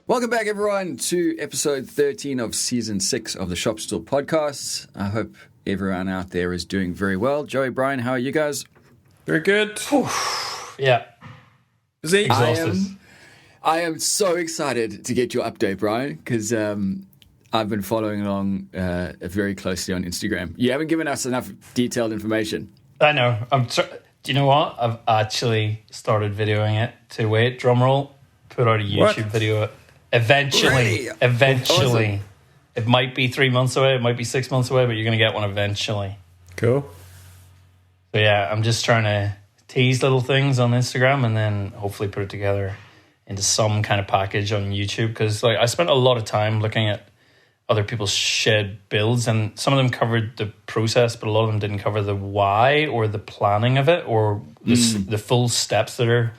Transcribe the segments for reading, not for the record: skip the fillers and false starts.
Welcome back, everyone, to episode 13 of season 6 of the Shop Stool Podcast. I hope everyone out there is doing very well. Joey, Brian, how are you guys? Very good. Yeah. Exhausted. I am so excited to get your update, Brian, because I've been following along very closely on Instagram. You haven't given us enough detailed information. I know. Do you know what? I've actually started videoing it. To wait, drum roll, put out a YouTube video. Eventually. Awesome. It might be 3 months away, it might be 6 months away, but you're going to get one eventually. Cool. So yeah, I'm just trying to tease little things on Instagram and then hopefully put it together into some kind of package on YouTube, because I spent a lot of time looking at other people's shed builds, and some of them covered the process, but a lot of them didn't cover the why or the planning of it, or the full steps that are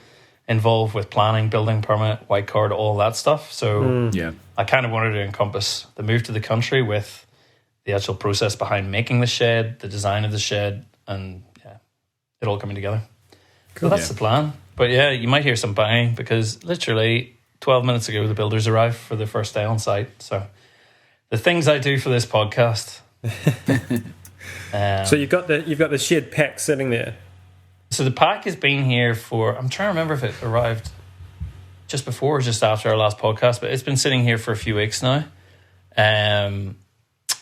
involved with planning, building permit, white card, all that stuff. So I kind of wanted to encompass the move to the country with the actual process behind making the shed, the design of the shed, and it all coming together. Cool. So that's the plan. But yeah, you might hear some banging because literally 12 minutes ago the builders arrived for the first day on site. So the things I do for this podcast. So you've got the shed pack sitting there. So the pack has been here for, I'm trying to remember if it arrived just before or just after our last podcast, but it's been sitting here for a few weeks now.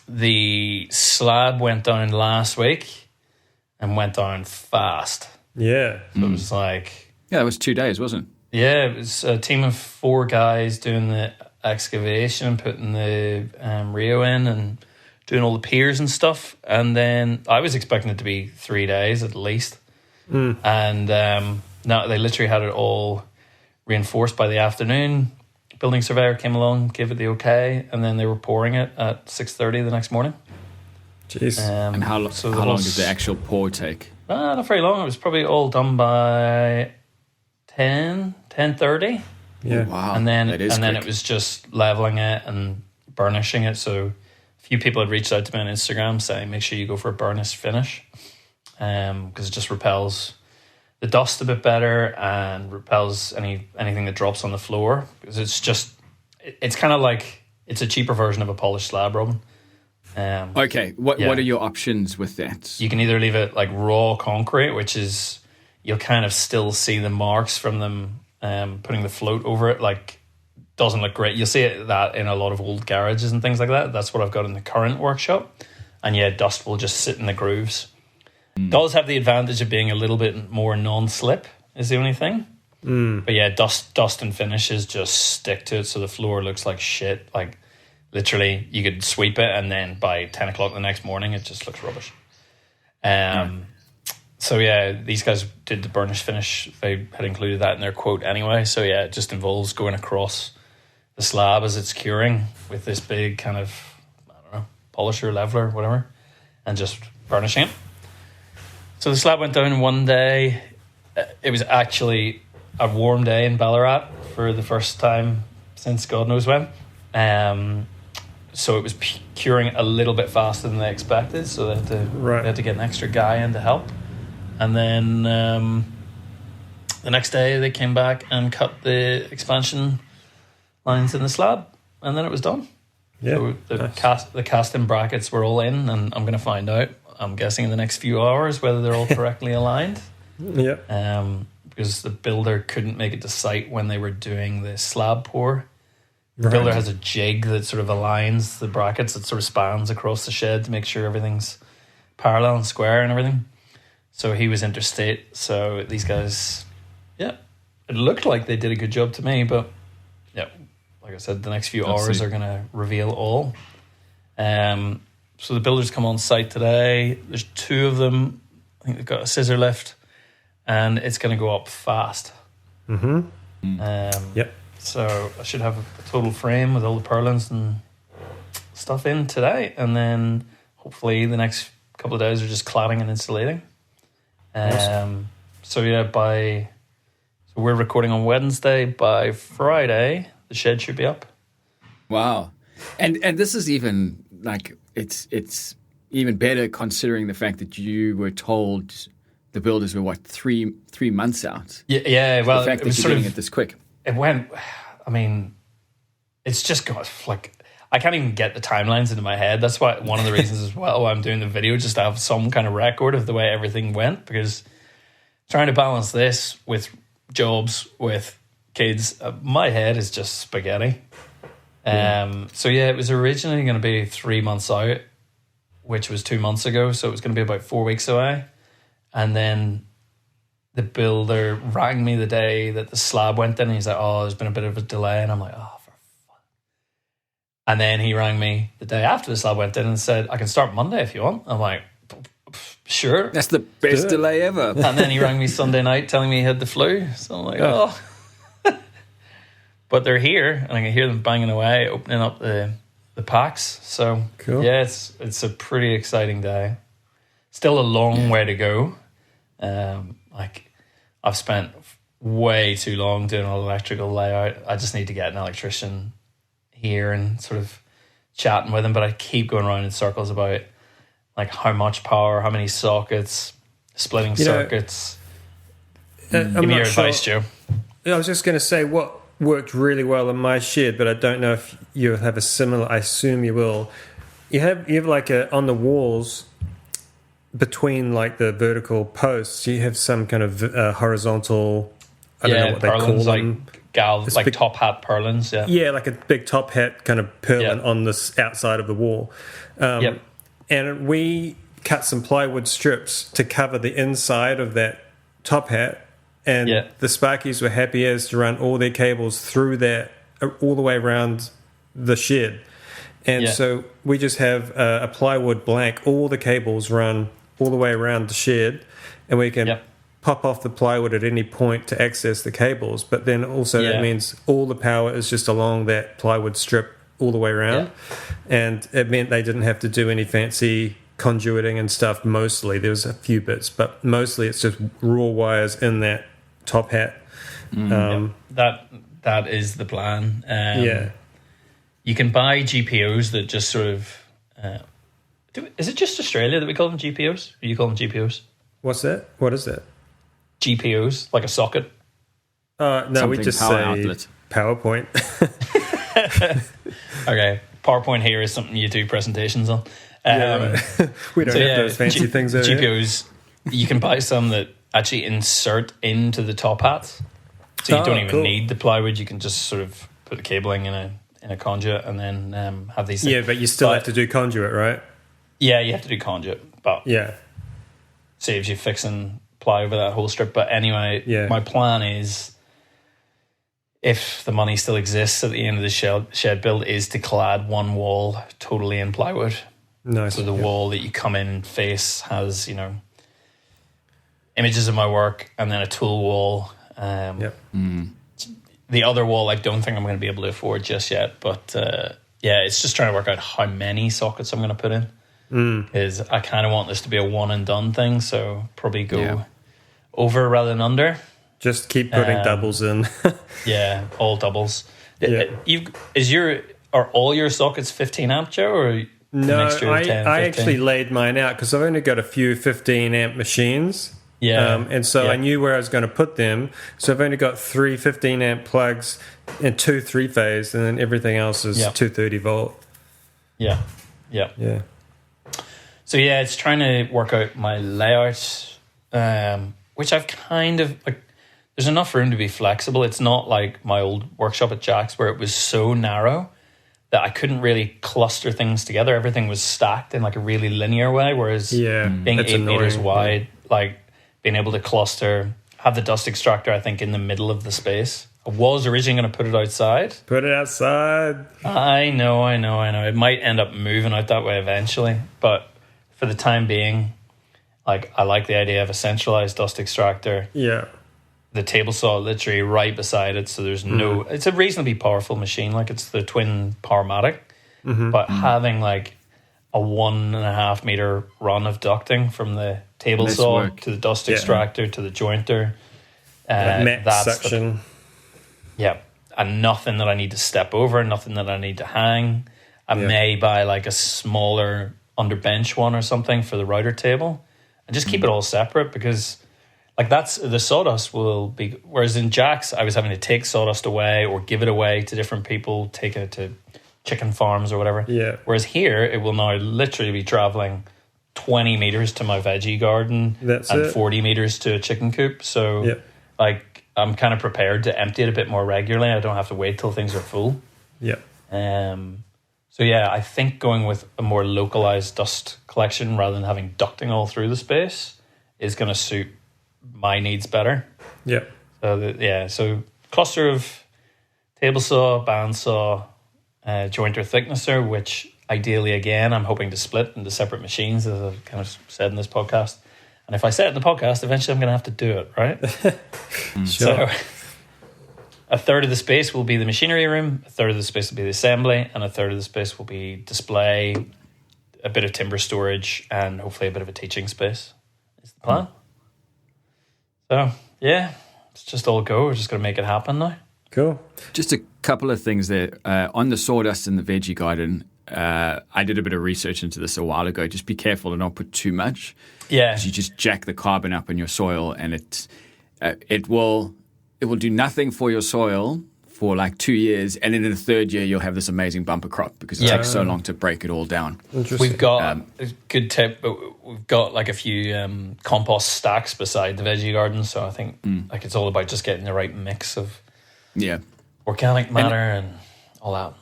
The slab went down last week and went down fast. Yeah. So it was like... Yeah, it was 2 days, wasn't it? Yeah, it was a team of 4 guys doing the excavation, putting the Rio in and doing all the piers and stuff. And then I was expecting it to be 3 days at least. And no, they literally had it all reinforced by the afternoon. Building surveyor came along, gave it the okay, and then they were pouring it at 6:30 the next morning. Jeez. And how long did the actual pour take? Not very long. It was probably all done by 10:30. Yeah. Wow. And then that is quick. it was just leveling it and burnishing it. So a few people had reached out to me on Instagram saying, make sure you go for a burnish finish, because it just repels the dust a bit better and repels anything that drops on the floor, because it's kind of like it's a cheaper version of a polished slab, Robin. Okay, what are your options with that? You can either leave it like raw concrete, which is you'll kind of still see the marks from them putting the float over it, like doesn't look great. You'll see that in a lot of old garages and things like that. That's what I've got in the current workshop. And yeah, dust will just sit in the grooves. Does have the advantage of being a little bit more non-slip is the only thing. But yeah, dust and finishes just stick to it, so the floor looks like shit. Like literally you could sweep it and then by 10 o'clock the next morning it just looks rubbish. So yeah, these guys did the burnish finish. They had included that in their quote anyway. So yeah, it just involves going across the slab as it's curing with this big kind of, I don't know, polisher, leveler, whatever, and just burnishing it. So the slab went down in one day. It was actually a warm day in Ballarat for the first time since God knows when. So it was curing a little bit faster than they expected. So they had to get an extra guy in to help. And then the next day they came back and cut the expansion lines in the slab. And then it was done. Yeah, so the casting brackets were all in, and I'm going to find out, I'm guessing in the next few hours, whether they're all correctly aligned. Yeah. Because the builder couldn't make it to site when they were doing the slab pour. The builder has a jig that sort of aligns the brackets, that sort of spans across the shed to make sure everything's parallel and square and everything. So he was interstate. So these guys, it looked like they did a good job to me, but yeah, like I said, the next few hours are going to reveal all. So the builders come on site today. There's 2 of them. I think they've got a scissor lift, and it's going to go up fast. Yep. So I should have a total frame with all the purlins and stuff in today, and then hopefully the next couple of days are just cladding and insulating. Awesome. So yeah, so we're recording on Wednesday. By Friday, the shed should be up. Wow. And this is even like it's even better considering the fact that you were told the builders were three months out. Yeah. Well, the fact that you're doing it this quick. It went. I mean, it's just got like, I can't even get the timelines into my head. That's why one of the reasons as well why I'm doing the video, just to have some kind of record of the way everything went, because trying to balance this with jobs, with kids, my head is just spaghetti. So yeah, it was originally going to be 3 months out, which was 2 months ago. So it was going to be about 4 weeks away. And then the builder rang me the day that the slab went in. And he's like, oh, there's been a bit of a delay. And I'm like, oh, for fuck. And then he rang me the day after the slab went in and said, I can start Monday if you want. I'm like, sure. That's the best delay ever. And then he rang me Sunday night telling me he had the flu. So I'm like, oh. But they're here, and I can hear them banging away, opening up the packs. So cool. Yeah, it's a pretty exciting day. Still a long way to go. Like I've spent way too long doing an electrical layout. I just need to get an electrician here and sort of chatting with him. But I keep going around in circles about like how much power, how many sockets, splitting circuits. Give me your advice, Joe. I was just going to say what worked really well in my shed, but I don't know if you have a similar. I assume you will. You have like on the walls between like the vertical posts. You have some kind of horizontal. I don't know what they call them. Like big, top hat purlins. Yeah, like a big top hat kind of purlin on this outside of the wall. And we cut some plywood strips to cover the inside of that top hat. And the Sparkies were happy as to run all their cables through that, all the way around the shed. And so we just have a plywood blank. All the cables run all the way around the shed. And we can pop off the plywood at any point to access the cables. But then also that means all the power is just along that plywood strip all the way around. And it meant they didn't have to do any fancy conduiting and stuff mostly. There was a few bits, but mostly it's just raw wires in that top hat. That is the plan. You can buy GPOs that just sort of is it just Australia that we call them GPOs? Or you call them GPOs? What's that? What is that? GPOs, like a socket. No, something we just power say outlet. PowerPoint. Okay, PowerPoint here is something you do presentations on. We don't have those fancy things over GPOs. You can buy some that actually insert into the top hats, so you don't even need the plywood. You can just sort of put the cabling in a conduit and then have these things. Yeah, but you still have to do conduit, right? Yeah, you have to do conduit, but saves you fixing ply over that whole strip. But anyway, my plan is, if the money still exists at the end of the shed build, is to clad one wall totally in plywood. Nice. So the wall that you come in and face has, images of my work, and then a tool wall. The other wall I don't think I'm going to be able to afford just yet, but it's just trying to work out how many sockets I'm going to put in, because I kind of want this to be a one and done thing, so probably go over rather than under. Just keep putting doubles in. All doubles. Are all your sockets 15 amp, Joe, or no? I actually laid mine out because I've only got a few 15 amp machines. And so I knew where I was going to put them. So I've only got 3 15 amp plugs and 2 3-phase, and then everything else is 230 volt. Yeah. So it's trying to work out my layout, which I've kind of like. There's enough room to be flexible. It's not like my old workshop at Jack's where it was so narrow that I couldn't really cluster things together. Everything was stacked in like a really linear way, whereas being 8 meters wide, like being able to cluster, have the dust extractor, I think, in the middle of the space. I was originally going to put it outside. Put it outside. I know. It might end up moving out that way eventually, but for the time being, like, I like the idea of a centralized dust extractor. The table saw literally right beside it, so there's no. It's a reasonably powerful machine, like it's the twin Powermatic, but having like a 1.5 meter run of ducting from the table saw to the dust extractor to the jointer, max suction. And nothing that I need to step over, nothing that I need to hang. I may buy like a smaller underbench one or something for the router table, and just keep it all separate, because like that's the sawdust will be. Whereas in Jack's, I was having to take sawdust away or give it away to different people, taking it to chicken farms or whatever. Yeah. Whereas here, it will now literally be traveling 20 meters to my veggie garden and 40 meters to a chicken coop. So, like, I'm kind of prepared to empty it a bit more regularly. I don't have to wait till things are full. Yeah. So yeah, I think going with a more localized dust collection rather than having ducting all through the space is going to suit my needs better. Yeah. So cluster of table saw, bandsaw, jointer thicknesser, which ideally, again, I'm hoping to split into separate machines, as I've kind of said in this podcast. And if I say it in the podcast, eventually I'm going to have to do it, right? Sure. So a third of the space will be the machinery room, a third of the space will be the assembly, and a third of the space will be display, a bit of timber storage, and hopefully a bit of a teaching space is the plan. So, yeah, it's just all go. We're just going to make it happen now. Cool. Just a couple of things there. On the sawdust in the veggie garden, I did a bit of research into this a while ago. Just be careful to not put too much. Yeah. Because you just jack the carbon up in your soil, and it will do nothing for your soil for like 2 years, and then in the third year you'll have this amazing bumper crop because it takes so long to break it all down. We've got a good tip. We've got like a few compost stacks beside the veggie garden, so I think like it's all about just getting the right mix of organic matter and all that.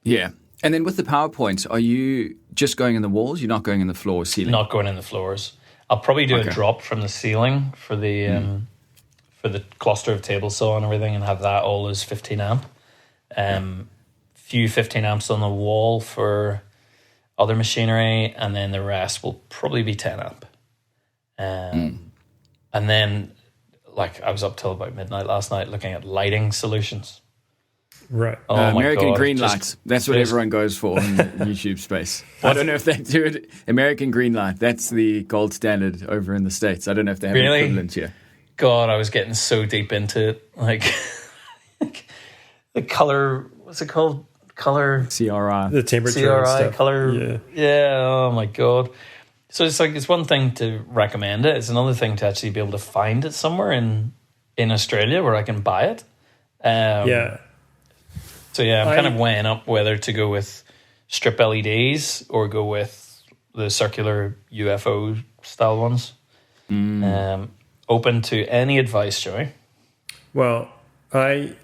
Yeah. And then with the PowerPoints, are you just going in the walls? You're not going in the floor or ceiling? Not going in the floors. I'll probably do a drop from the ceiling for the cluster of table saw and everything, and have that all as 15 amp. Few 15 amps on the wall for other machinery, and then the rest will probably be 10 amp. And then, like, I was up till about midnight last night looking at lighting solutions. Right. Oh American green lights. That's what everyone goes for in the YouTube space. I don't know if they do it. American green light. That's the gold standard over in the States. I don't know if they have an equivalent here. God, I was getting so deep into it. Like, the color, what's it called? Color. CRI. The temperature CRI, and stuff. color. Yeah, oh my God. So it's like, it's one thing to recommend it. It's another thing to actually be able to find it somewhere in Australia where I can buy it. So yeah, I'm kind of weighing up whether to go with strip LEDs or go with the circular UFO style ones. Open to any advice, Joey. Well, I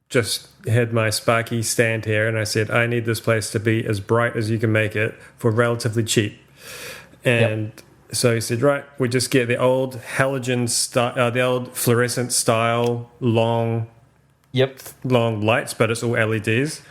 just had my Sparky stand here and I said, I need this place to be as bright as you can make it for relatively cheap. And so he said, right, we just get the old halogen style, the old fluorescent style, long lights, but it's all LEDs.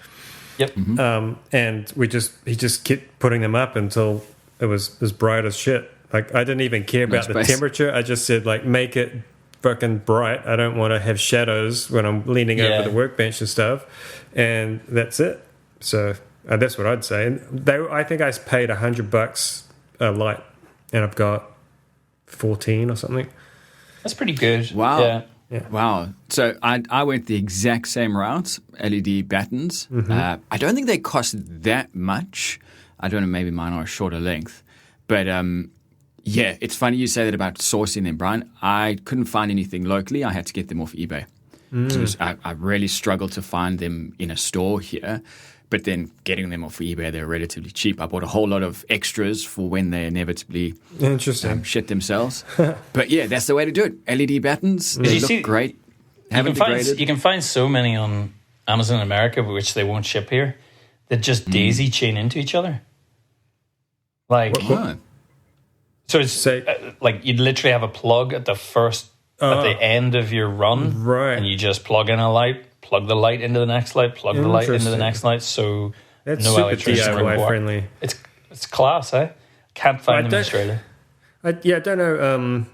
And he just kept putting them up until it was as bright as shit. Like, I didn't even care about the temperature. I just said, like, make it fucking bright. I don't want to have shadows when I'm leaning over the workbench and stuff. And that's it. So that's what I'd say. And I think I paid $100 a light, and I've got 14 or something. That's pretty good. Wow. Yeah. Wow. So I went the exact same route, LED battens. I don't think they cost that much. I don't know, maybe mine are a shorter length. But yeah, it's funny you say that about sourcing them, Brian. I couldn't find anything locally. I had to get them off eBay. So I really struggled to find them in a store here. But then getting them off eBay, they're relatively cheap. I bought a whole lot of extras for when they inevitably shit themselves. But yeah, that's the way to do it. LED battens, they look great. You can find so many on Amazon America, which they won't ship here, that just daisy chain into each other. Like, so it's like you'd literally have a plug at the end of your run, and you just plug in a light, plug the light into the next light, plug the light into the next light. So that's no super electricity DIY friendly. It's class, eh? Can't find them in Australia. I don't know.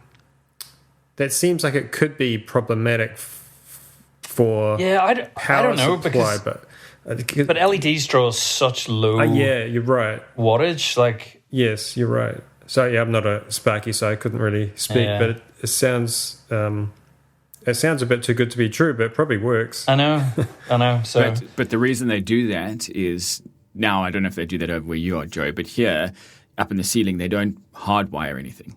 That seems like it could be problematic for I don't know supply, but LEDs draw such low. Yeah, you're right. Wattage, like, yes, you're right. So yeah, I'm not a Sparky, so I couldn't really speak. But it sounds a bit too good to be true, but it probably works. I know. So, but the reason they do that is, now I don't know if they do that over where you are, Joe, but here up in the ceiling they don't hardwire anything.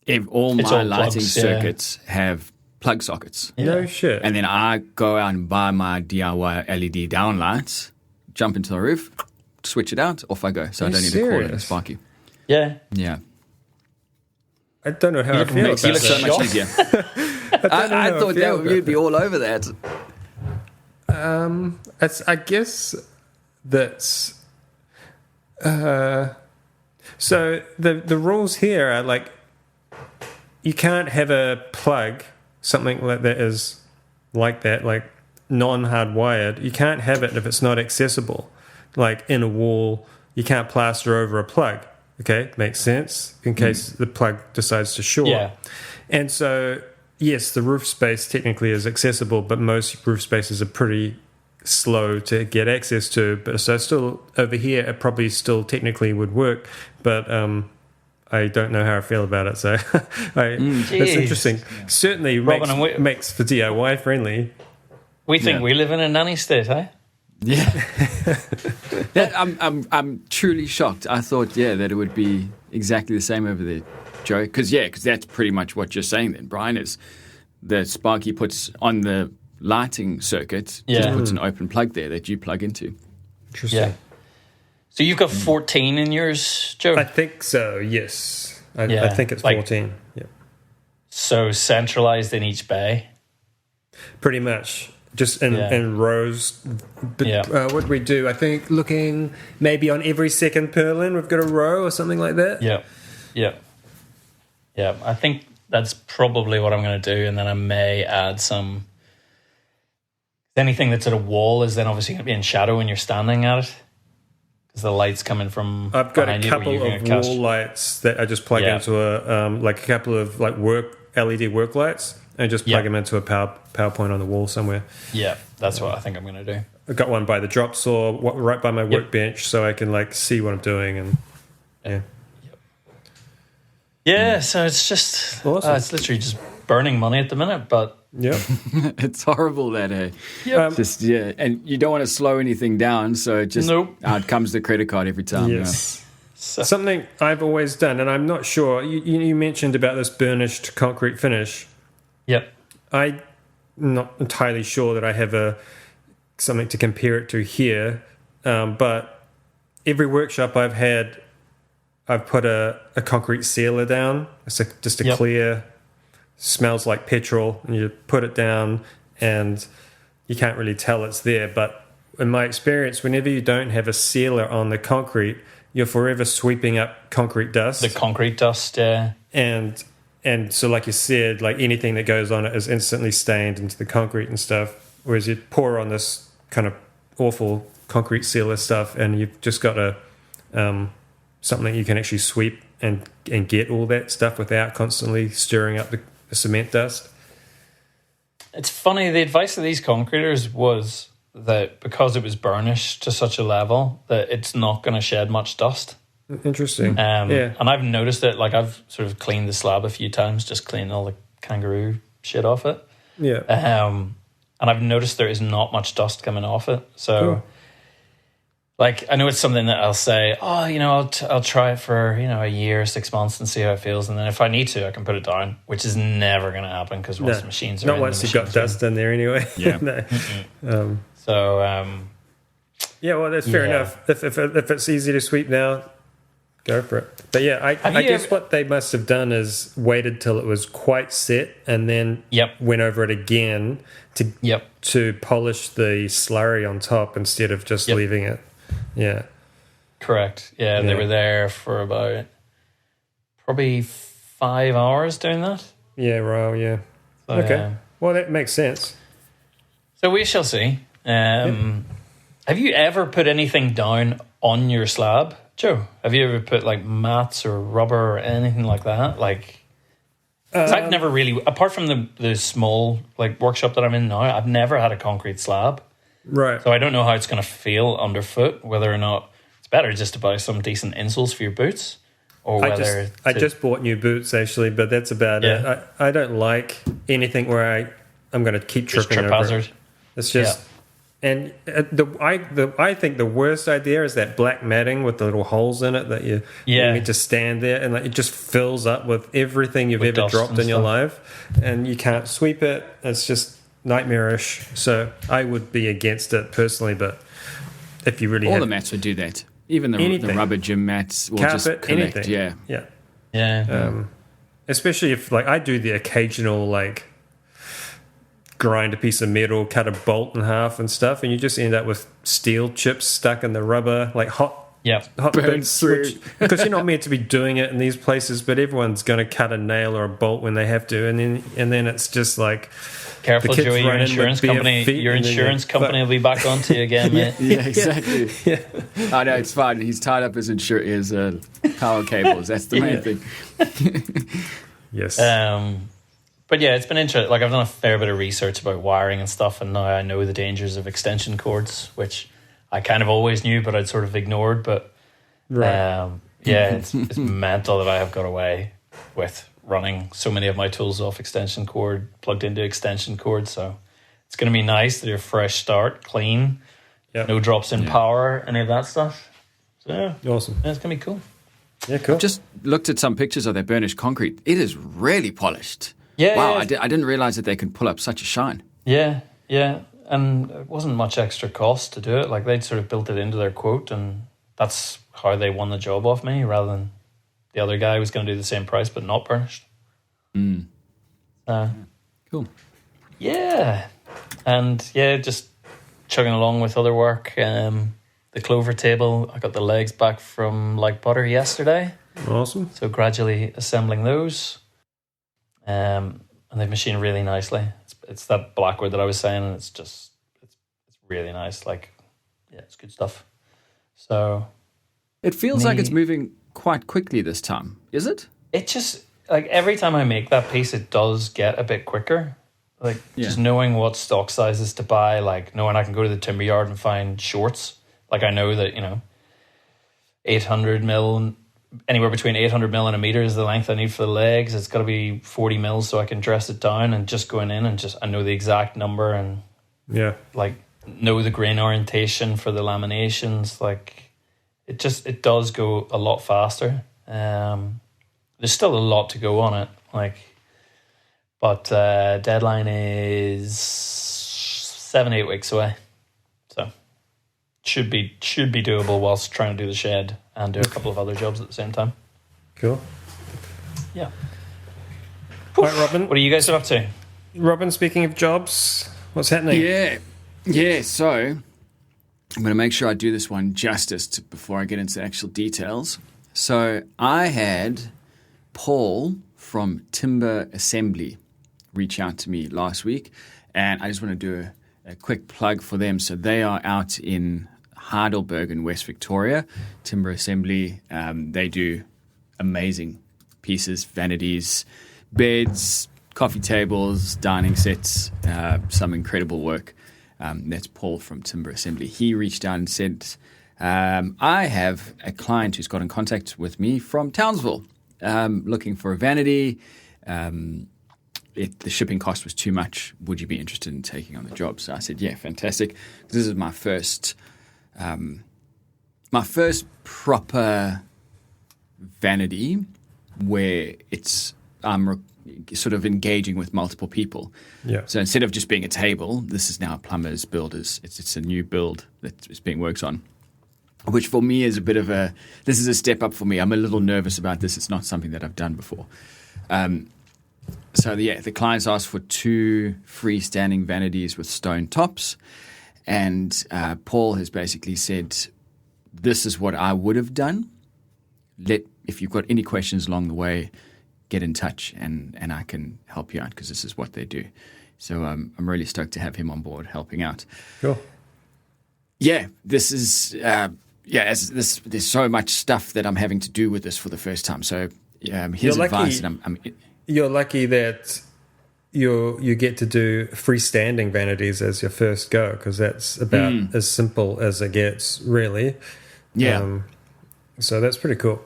If all It's my all lighting plugs, circuits have plug sockets. No shit. And then I go out and buy my DIY LED downlights, jump into the roof, switch it out, off I go. So I don't need to call it a Sparky. Yeah. Yeah. I don't know how I feel about You look that. so much easier. I thought that you'd be all over that. I guess that's... so the rules here are like, you can't have a plug, something like that is like that, like non-hardwired. You can't have it if it's not accessible. Like in a wall, you can't plaster over a plug. Okay, makes sense, in case the plug decides to short. Yeah. And so, yes, the roof space technically is accessible, but most roof spaces are pretty slow to get access to. But so still over here, it probably still technically would work, but I don't know how I feel about it. So it's interesting. Yeah. Certainly Robin, makes the DIY friendly. We think we live in a nanny state, eh? Yeah. I'm truly shocked. I thought, that it would be exactly the same over there, Joe. Because that's pretty much what you're saying then, Brian, is the Sparky puts on the lighting circuit, just puts an open plug there that you plug into. Interesting. Yeah. So you've got 14 in yours, Joe? I think so, yes. I think it's 14. Yeah. So centralized in each bay? Pretty much. Just in rows. But, what do we do? I think looking maybe on every second purlin, we've got a row or something like that. Yeah. I think that's probably what I'm going to do, and then I may add some. Anything that's at a wall is then obviously going to be in shadow when you're standing at it, because the light's coming from. I've got a couple of wall lights that I just plug into a couple of like LED work lights. And just plug them into a PowerPoint on the wall somewhere. Yeah, that's what I think I'm going to do. I've got one by the drop saw, right by my workbench, so I can like see what I'm doing. And so it's just awesome. It's literally just burning money at the minute, but it's horrible that and you don't want to slow anything down, so it just out comes the credit card every time. Yes. So. Something I've always done, and I'm not sure. You mentioned about this burnished concrete finish. Yep. I'm not entirely sure that I have something to compare it to here, but every workshop I've had, I've put a concrete sealer down. It's just a clear, smells like petrol, and you put it down and you can't really tell it's there. But in my experience, whenever you don't have a sealer on the concrete, you're forever sweeping up concrete dust. The concrete dust, And so, like you said, like anything that goes on it is instantly stained into the concrete and stuff. Whereas you pour on this kind of awful concrete sealer stuff, and you've just got something that you can actually sweep and get all that stuff without constantly stirring up the cement dust. It's funny. The advice of these concreters was that because it was burnished to such a level that it's not going to shed much dust. Interesting. And I've noticed it, like I've sort of cleaned the slab a few times, just cleaning all the kangaroo shit off it. Yeah. And I've noticed there is not much dust coming off it. So, like, I know it's something that I'll say, I'll try it for, a year, 6 months and see how it feels. And then if I need to, I can put it down, which is never going to happen because once the machines are not once you've got dust in there anyway. Yeah. No. Well, that's fair enough. If it's easy to sweep now, go for it. But I guess what they must have done is waited till it was quite set and then went over it again to polish the slurry on top instead of just leaving it. Yeah. Correct. Yeah, they were there for about probably 5 hours doing that. Yeah, right, yeah. So, okay. Well, that makes sense. So we shall see. Have you ever put anything down on your slab, Joe? Have you ever put like mats or rubber or anything like that? Like, I've never really, apart from the small like workshop that I'm in now, I've never had a concrete slab. Right. So I don't know how it's going to feel underfoot, whether or not it's better just to buy some decent insoles for your boots, or whether I just bought new boots actually, but that's about it. I don't like anything where I'm going to keep tripping over hazard. it. It's just And I think the worst idea is that black matting with the little holes in it that you need to stand there and like it just fills up with everything you've ever dropped in your life, and you can't sweep it. It's just nightmarish. So I would be against it personally, but if you really the mats would do that. Even the rubber gym mats will carpet, just collect. Anything. Yeah. Especially if like I do the occasional like grind a piece of metal, cut a bolt in half and stuff, and you just end up with steel chips stuck in the rubber, like hot bits, because you're not meant to be doing it in these places, but everyone's going to cut a nail or a bolt when they have to, and then it's just like, careful, Joey, your insurance company will be back onto you again, mate. Yeah, exactly. I know, it's fine. He's tied up his power cables. That's the main thing. Yes. But yeah, it's been interesting. Like, I've done a fair bit of research about wiring and stuff, and now I know the dangers of extension cords, which I kind of always knew, but I'd sort of ignored. But it's mental that I have got away with running so many of my tools off extension cord, plugged into extension cord. So it's going to be nice to do a fresh start, clean, no drops in power, any of that stuff. So awesome. Yeah, it's going to be cool. Yeah, cool. I've just looked at some pictures of their burnished concrete. It is really polished. Yeah. Wow, yeah. I didn't realize that they can pull up such a shine. Yeah. And it wasn't much extra cost to do it. Like, they'd sort of built it into their quote, and that's how they won the job off me, rather than the other guy was going to do the same price but not burnished. Cool. Yeah. And just chugging along with other work. The clover table, I got the legs back from Like Butter yesterday. Awesome. So gradually assembling those. And they've machined really nicely. It's that blackwood that I was saying, and it's really nice. Like, it's good stuff. So it feels like it's moving quite quickly this time, is it? It just, like, every time I make that piece, it does get a bit quicker. Like, just knowing what stock sizes to buy, like knowing I can go to the timber yard and find shorts. Like, I know that, 800 mil, anywhere between 800 mil and a meter is the length I need for the legs. It's got to be 40 mil so I can dress it down, and just going in and I know the exact number, and like know the grain orientation for the laminations. Like, it does go a lot faster. There's still a lot to go on it, like, but deadline is 7-8 weeks away, so should be doable whilst trying to do the shed and do a couple of other jobs at the same time. Cool. Yeah. All right, Robin. What are you guys up to? Robin, speaking of jobs, what's happening? Yeah. So I'm going to make sure I do this one justice before I get into the actual details. So I had Paul from Timber Assembly reach out to me last week, and I just want to do a quick plug for them. So they are out in Heidelberg in West Victoria. Timber Assembly, they do amazing pieces, vanities, beds, coffee tables, dining sets, some incredible work. That's Paul from Timber Assembly. He reached out and said, I have a client who's got in contact with me from Townsville, looking for a vanity. The shipping cost was too much. Would you be interested in taking on the job? So I said, yeah, fantastic. This is my first proper vanity where I'm sort of engaging with multiple people. Yeah. So instead of just being a table, this is now plumbers, builders. It's a new build that is being worked on, which for me is this is a step up for me. I'm a little nervous about this. It's not something that I've done before. So the clients asked for 2 freestanding vanities with stone tops, and Paul has basically said, this is what I would have done. If you've got any questions along the way, get in touch and I can help you out, because this is what they do. So I'm really stoked to have him on board helping out. Cool. Yeah, this is there's so much stuff that I'm having to do with this for the first time. So his advice, and you're lucky that you get to do freestanding vanities as your first go, because that's about as simple as it gets, really. Yeah. So that's pretty cool.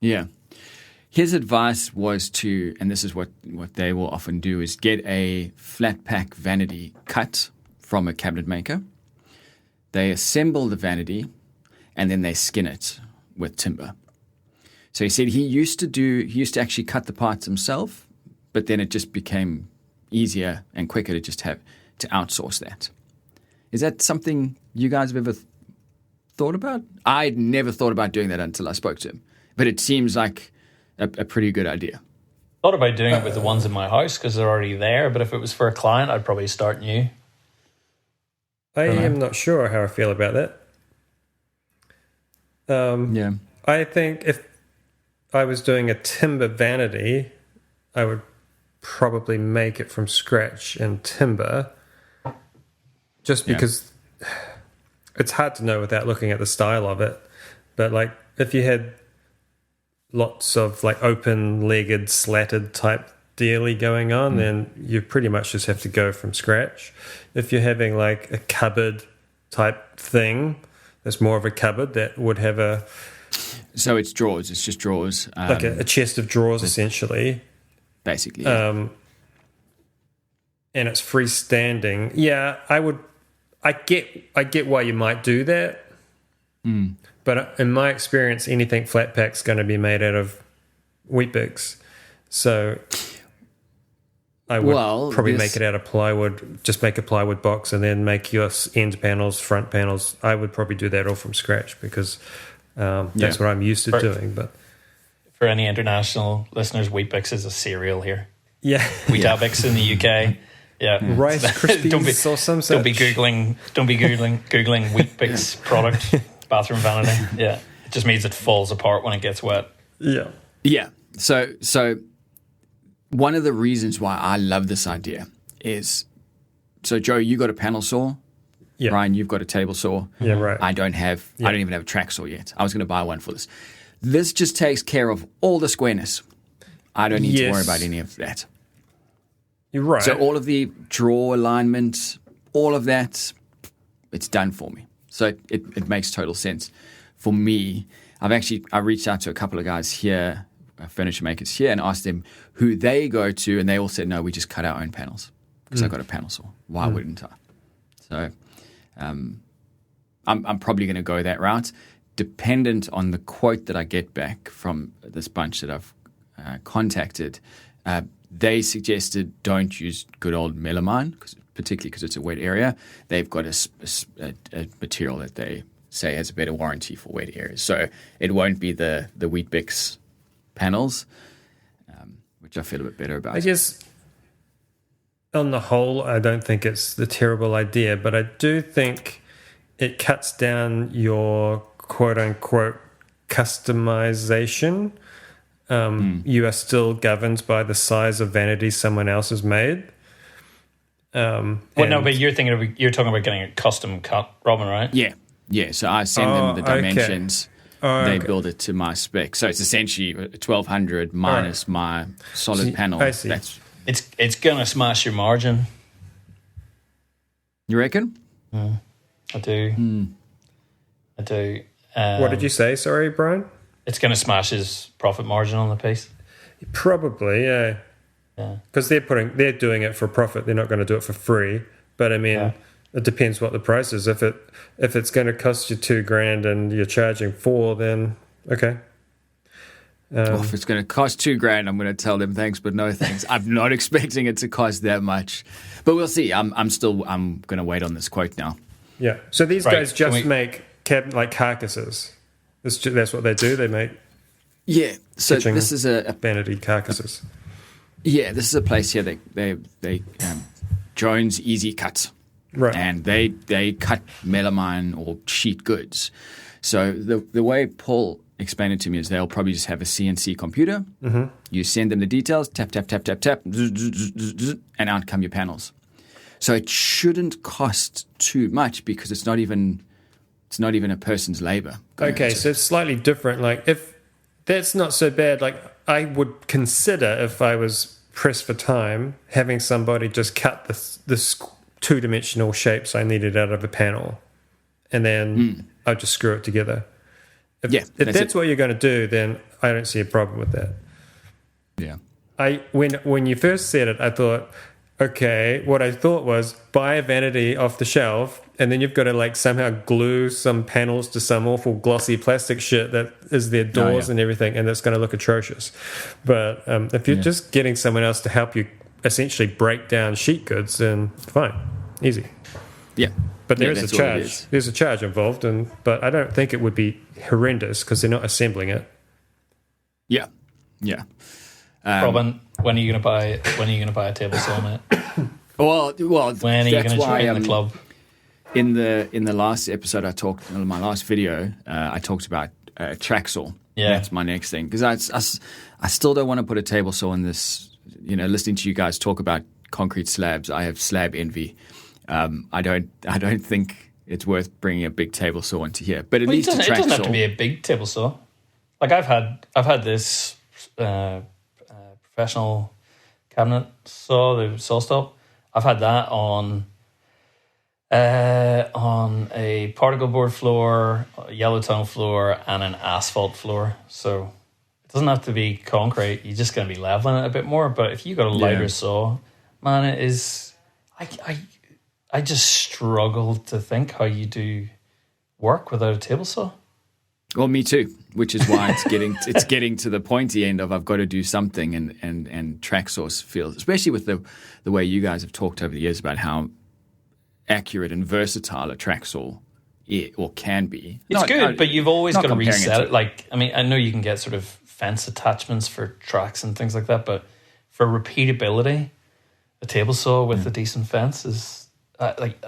Yeah. His advice was and this is what they will often do, is get a flat pack vanity cut from a cabinet maker. They assemble the vanity, and then they skin it with timber. So he said he used to actually cut the parts himself, but then it just became easier and quicker to just have to outsource that. Is that something you guys have ever thought about? I'd never thought about doing that until I spoke to him, but it seems like a pretty good idea. Thought about doing it with the ones in my house because they're already there, but if it was for a client, I'd probably start new. I am not sure how I feel about that. Yeah. I think if I was doing a timber vanity, I would probably make it from scratch in timber, just because it's hard to know without looking at the style of it. But like if you had lots of like open-legged, slatted type dealy going on, then you pretty much just have to go from scratch. If you're having like a cupboard type thing, that's more of a cupboard that would have a... So it's drawers. It's just drawers. Like a chest of drawers, essentially. Basically, yeah. And it's freestanding. Yeah, I get why you might do that. But in my experience, anything flat pack's going to be made out of wheat bix. So I would probably make it out of plywood, just make a plywood box and then make your end panels, front panels. I would probably do that all from scratch because that's what I'm used to doing. But for any international listeners, wheat bix is a cereal here. Yeah. Weetabix in the UK. Yeah. Rice Krispies or some such. Don't be googling wheat bix product bathroom vanity. Yeah. It just means it falls apart when it gets wet. Yeah. Yeah. So one of the reasons why I love this idea is, so Joe, you got a panel saw. Yeah. Bryan, you've got a table saw. Yeah, right. I don't even have a track saw yet. I was going to buy one for this. This just takes care of all the squareness. I don't need to worry about any of that. You're right. So all of the draw alignment, all of that, it's done for me. So it makes total sense. For me, I reached out to a couple of guys here, furniture makers here, and asked them who they go to, and they all said, no, we just cut our own panels because I got a panel saw. Why wouldn't I? So I'm probably going to go that route, dependent on the quote that I get back from this bunch that I've contacted. They suggested don't use good old melamine, particularly because it's a wet area. They've got a material that they say has a better warranty for wet areas. So it won't be the wheat bix panels, which I feel a bit better about. I guess on the whole, I don't think it's the terrible idea, but I do think it cuts down your quote-unquote customization. You are still governed by the size of vanity someone else has made. No, but you're talking about getting a custom cut, Robin, right? Yeah. So I send them the dimensions. They build it to my spec. So it's essentially 1,200 minus my solid panel. I see. It's gonna smash your margin. You reckon? I do. I do. What did you say? Sorry, Bryan? It's going to smash his profit margin on the piece. Probably, yeah. Because they're doing it for profit. They're not going to do it for free. But I mean, it depends what the price is. If it's going to cost you $2,000 and you're charging $4,000, then okay. If it's going to cost $2,000, I'm going to tell them thanks, but no thanks. I'm not expecting it to cost that much, but we'll see. I'm going to wait on this quote now. Yeah. So these guys just make like carcasses. That's what they do. They make. Yeah. So this is a vanity carcasses. Yeah, this is a place here. They Jones Easy Cuts. Right. And they cut melamine or sheet goods. So the way Paul explained it to me is they'll probably just have a CNC computer. Mm-hmm. You send them the details, tap, tap, tap, tap, tap, and out come your panels. So it shouldn't cost too much because it's not even a person's labor. Okay, so it's slightly different. Like if that's not so bad, like I would consider if I was pressed for time, having somebody just cut this two-dimensional shapes I needed out of a panel, and then I'd just screw it together. If that's what you're going to do, then I don't see a problem with that. Yeah. When you first said it, I thought okay, what I thought was buy a Vanity off the shelf, and then you've got to like somehow glue some panels to some awful glossy plastic shit that is their doors and everything, and it's going to look atrocious. But if you're just getting someone else to help you essentially break down sheet goods, then fine, easy. Yeah. But there is a charge. There's a charge involved, but I don't think it would be horrendous because they're not assembling it. Yeah, yeah. Robin, when are you going to buy a table saw, mate? Well, when are you going to join the club? In the last episode, in my last video, I talked about track saw. Yeah, that's my next thing because I still don't want to put a table saw in this. You know, listening to you guys talk about concrete slabs, I have slab envy. I don't think it's worth bringing a big table saw into here. But at least it doesn't have to be a big table saw. Like I've had this professional cabinet saw, the saw stop. I've had that on a particle board floor, a yellow tone floor, and an asphalt floor. So it doesn't have to be concrete. You're just going to be leveling it a bit more. But if you got a lighter saw, man, it is. I just struggle to think how you do work without a table saw. Well, me too. Which is why it's getting to the pointy end of I've got to do something, and track saws feels, especially with the way you guys have talked over the years about how accurate and versatile a track saw or can be. It's good, but you've always got to reset it. Like, I mean, I know you can get sort of fence attachments for tracks and things like that, but for repeatability, a table saw with a decent fence is I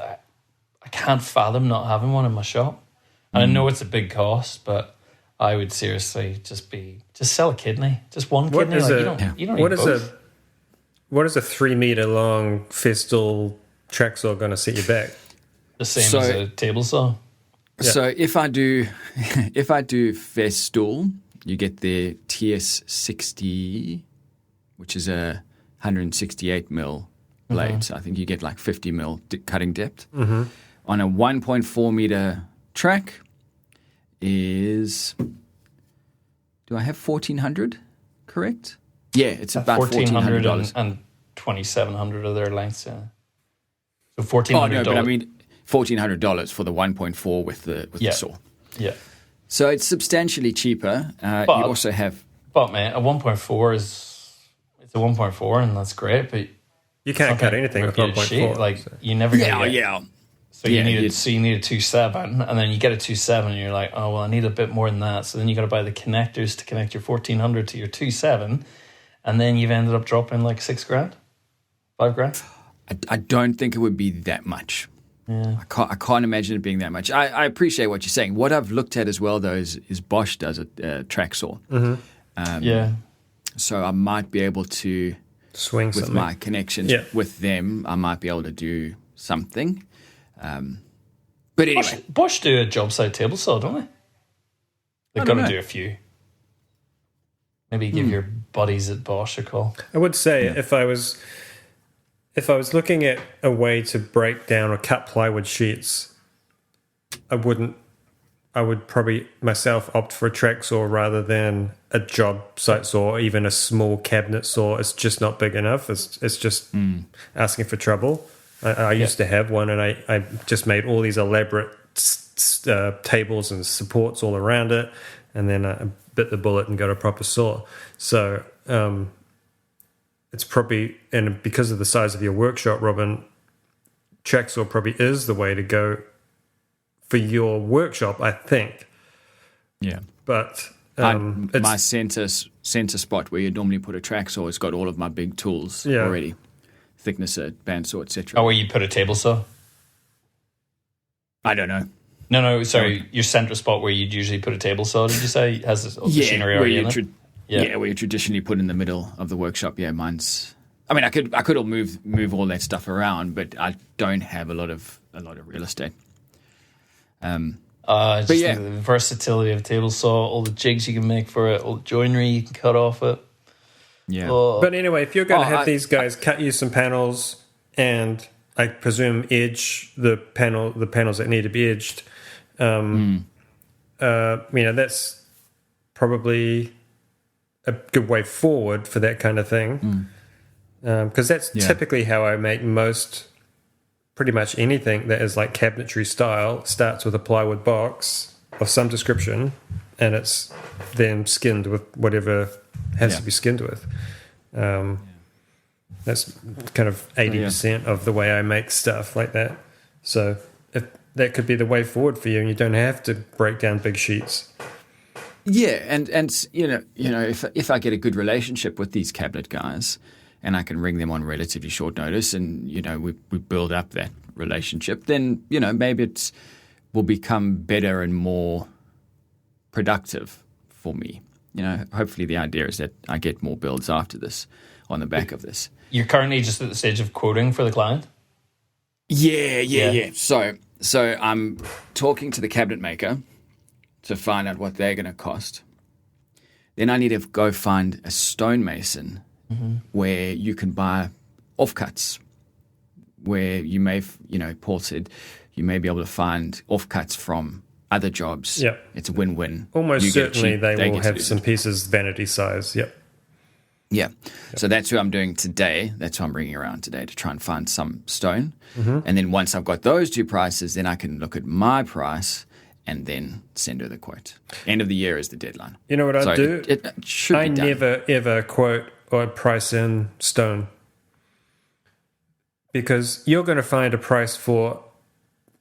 can't fathom not having one in my shop. And I know it's a big cost, but I would seriously just sell a kidney, just one kidney. You don't need both. What is a 3 meter long Festool track saw going to set you back? The same as a table saw. Yeah. So if I do Festool, you get the TS60, which is a 168 mil blade. Mm-hmm. So I think you get like 50 mil cutting depth. Mm-hmm. On a 1.4 meter track is, do I have 1,400 correct? Yeah, it's about $1,400 and 2,700 of their lengths. Yeah. So $1,400. Oh no, but I mean $1,400 for the 1.4 with the saw. Yeah. So it's substantially cheaper. You also have, but man, a 1.4 it's a 1.4 and that's great, but you can't cut anything with 1.4. Like you never. Yeah. So you need a 2.7, and then you get a 2.7, and you're like, oh well, I need a bit more than that. So then you got to buy the connectors to connect your 1,400 to your 2.7, and then you've ended up dropping like $6,000, $5,000. I don't think it would be that much. Yeah. I can't imagine it being that much. I appreciate what you're saying. What I've looked at as well, though, is Bosch does a track saw. Mm-hmm. So I might be able to swing with something. My connections with them. I might be able to do something. But anyway, Bosch do a job site table saw, don't they? They've got to do a few. Maybe give your buddies at Bosch a call. I would say if I was looking at a way to break down or cut plywood sheets, I would probably myself opt for a track saw rather than a job site saw or even a small cabinet saw. It's just not big enough. It's just asking for trouble. I used to have one, and I just made all these elaborate tables and supports all around it, and then I bit the bullet and got a proper saw. So it's probably, and because of the size of your workshop, Robin, track saw probably is the way to go for your workshop, I think. Yeah. But my center spot where you normally put a track saw has got all of my big tools already. Thicknesser, bandsaw, etc. Oh, where you put a table saw? I don't know. No, sorry. Your center spot where you'd usually put a table saw, did you say? Has this machinery already in it? Where you traditionally put in the middle of the workshop. Yeah, mine's... I mean, I could all move all that stuff around, but I don't have a lot of real estate. Just think of the versatility of a table saw, all the jigs you can make for it, all the joinery you can cut off it. Yeah. But anyway, if you're going to have these guys cut you some panels and I presume edge the panels that need to be edged, that's probably a good way forward for that kind of thing. because that's typically how I make pretty much anything that is like cabinetry style. Starts with a plywood box of some description, and it's then skinned with whatever has to be skinned with. That's kind of 80% of the way I make stuff like that. So if that could be the way forward for you, and you don't have to break down big sheets. Yeah, and if I get a good relationship with these cabinet guys, and I can ring them on relatively short notice, and we build up that relationship, then maybe it will become better and more productive for me. Hopefully the idea is that I get more builds after this on the back of this. You're currently just at the stage of quoting for the client? Yeah. So I'm talking to the cabinet maker to find out what they're going to cost. Then I need to go find a stonemason where you can buy offcuts, where you may, Paul said, you may be able to find offcuts from other jobs. Yep. It's a win-win. Almost certainly they will have some pieces vanity size. Yep. Yeah. So that's who I'm doing today. That's who I'm bringing around today to try and find some stone. And then once I've got those two prices, then I can look at my price and then send her the quote. End of the year is the deadline. You know what I do? It should be done. Never, ever quote or price in stone, because you're going to find a price for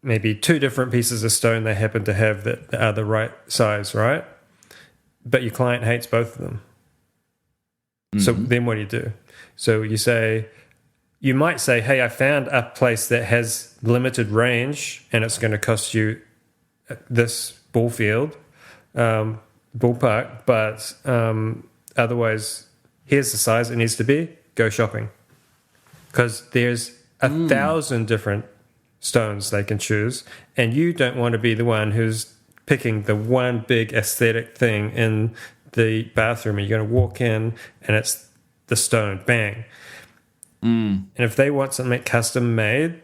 maybe two different pieces of stone they happen to have that are the right size, right? But your client hates both of them. So then what do? So you might say, hey, I found a place that has limited range and it's going to cost you this ballpark, but otherwise, here's the size it needs to be, go shopping. Because there's 1,000 different stones they can choose, and you don't want to be the one who's picking the one big aesthetic thing in the bathroom. You're going to walk in and it's the stone, bang. And if they want something custom made,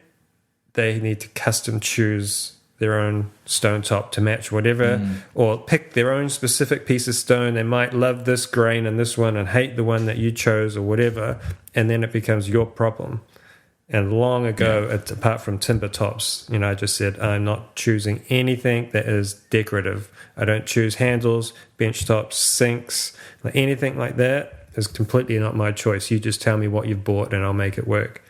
they need to custom choose their own stone top to match whatever, or pick their own specific piece of stone. They might love this grain and this one and hate the one that you chose or whatever, and then it becomes your problem. And long ago, apart from timber tops, I just said, I'm not choosing anything that is decorative. I don't choose handles, bench tops, sinks, anything like that is completely not my choice. You just tell me what you've bought and I'll make it work.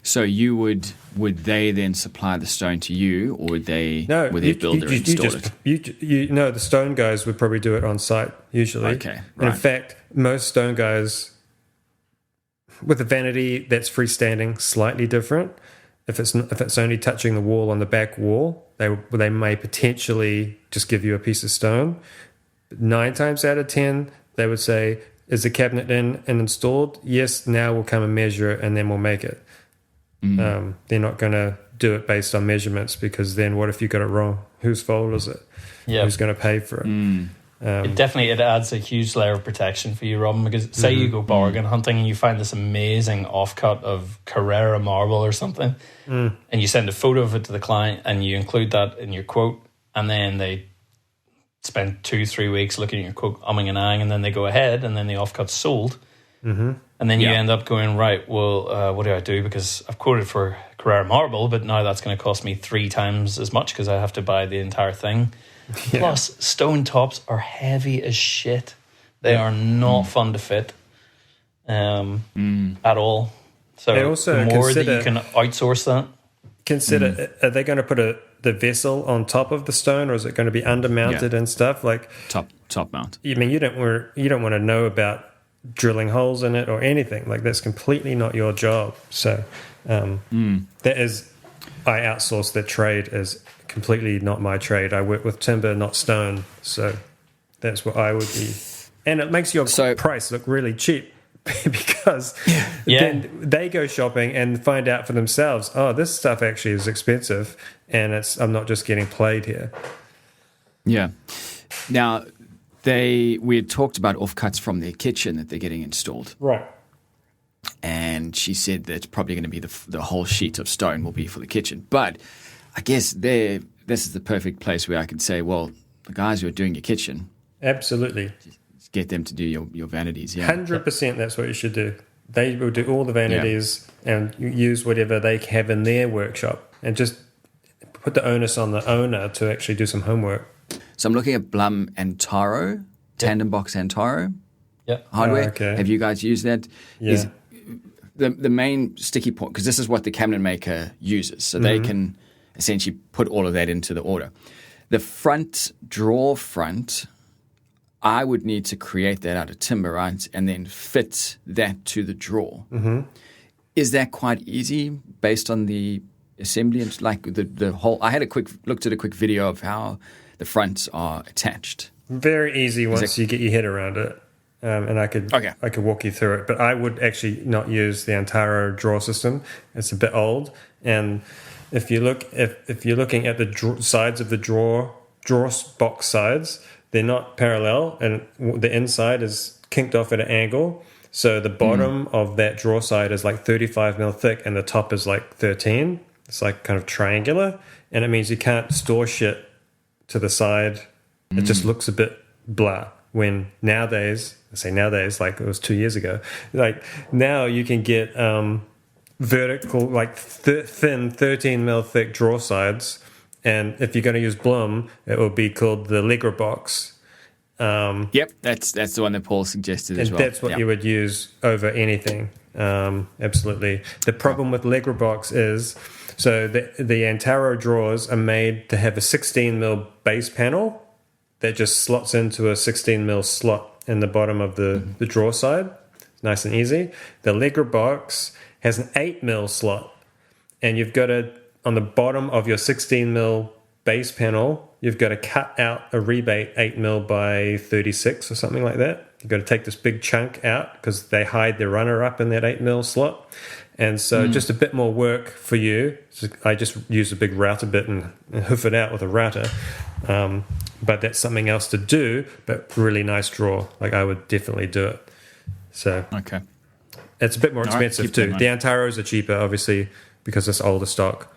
So would they then supply the stone to you, or would they build it or install it? No, the stone guys would probably do it on site usually. Okay, right. And in fact, most stone guys with a vanity that's freestanding, slightly different. If it's only touching the wall on the back wall, they may potentially just give you a piece of stone. 9 times out of 10, they would say, "Is the cabinet in and installed? Yes. Now we'll come and measure it, and then we'll make it." They're not going to do it based on measurements, because then what if you got it wrong? Whose fault is it? Yeah. Who's going to pay for it? It adds a huge layer of protection for you, Robin, because say you go bargain hunting and you find this amazing offcut of Carrara marble or something, and you send a photo of it to the client and you include that in your quote, and then they spend 2-3 weeks looking at your quote, umming and ahhing, and then they go ahead and then the offcut's sold. And then you end up going, right, well, what do I do? Because I've quoted for Carrara marble, but now that's going to cost me 3 times as much because I have to buy the entire thing. Yeah. Plus, stone tops are heavy as shit. They are not fun to fit at all. So also the more that you can outsource that. Consider, are they going to put the vessel on top of the stone, or is it going to be undermounted and stuff? Like top mount. I mean, you don't want to know about drilling holes in it or anything. Like, that's completely not your job. So that is, I outsource that trade as completely not my trade. I work with timber, not stone. So that's what I would be. And it makes your price look really cheap, because then they go shopping and find out for themselves, oh, this stuff actually is expensive, and I'm not just getting played here. Yeah. Now, we had talked about offcuts from their kitchen that they're getting installed. Right. And she said that it's probably going to be the whole sheet of stone will be for the kitchen. But I guess this is the perfect place where I could say, well, the guys who are doing your kitchen. Absolutely. Get them to do your vanities, 100% that's what you should do. They will do all the vanities and use whatever they have in their workshop, and just put the onus on the owner to actually do some homework. So I'm looking at Blum and Taro, Tandem Box and Taro hardware. Okay. Have you guys used that? Yeah. Is the main sticky point, because this is what the cabinet maker uses, so they can essentially put all of that into the order. The front drawer front, I would need to create that out of timber, right, and then fit that to the drawer. Mm-hmm. Is that quite easy based on the assembly and like the whole? I had looked at a quick video of how the fronts are attached. Very easy once you get your head around it, and I could walk you through it. But I would actually not use the Antaro drawer system. It's a bit old, and if you're looking at the sides of the drawer box sides, they're not parallel, and the inside is kinked off at an angle. So the bottom of that drawer side is like 35 mil thick, and the top is like 13. It's like kind of triangular, and it means you can't store shit to the side. It just looks a bit blah. When nowadays, I say nowadays, like it was 2 years ago, like now you can get vertical, like thin 13 mil thick drawer sides. And if you're going to use Blum, it will be called the Legra box. Yep, that's the one that Paul suggested as well. And that's what you would use over anything. Absolutely. The problem with Legra box is, so the Antaro drawers are made to have a 16 mil base panel that just slots into a 16 mil slot in the bottom of the drawer side. It's nice and easy. The Legra box has an 8 mil slot, and you've got to, on the bottom of your 16 mil base panel, you've got to cut out a rebate 8 mil by 36 or something like that. You've got to take this big chunk out because they hide the runner up in that 8 mil slot. And so just a bit more work for you. So I just use a big router bit and hoof it out with a router. But that's something else to do, but really nice drawer. Like I would definitely do it. So okay. It's a bit more expensive too. The Antaros are cheaper, obviously, because it's older stock.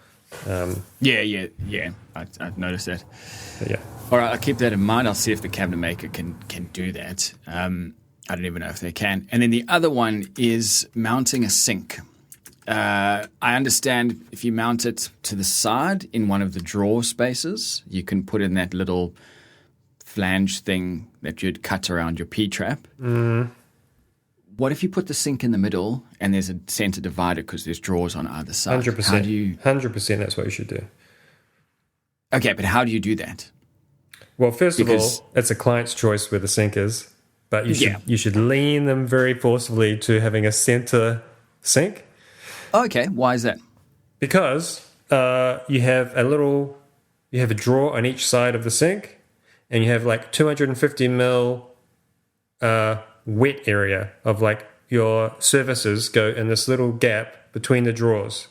Yeah. I've noticed that. Yeah. All right, I'll keep that in mind. I'll see if the cabinet maker can do that. I don't even know if they can. And then the other one is mounting a sink. I understand if you mount it to the side in one of the drawer spaces, you can put in that little flange thing that you'd cut around your P-trap. What if you put the sink in the middle and there's a center divider because there's drawers on either side? 100%. How do you... 100%, that's what you should do. Okay, but how do you do that? Well, first of all, it's a client's choice where the sink is, but you should lean them very forcibly to having a center sink. Okay, why is that? Because you have a drawer on each side of the sink, and you have like 250 mil wet area of like your surfaces go in this little gap between the drawers.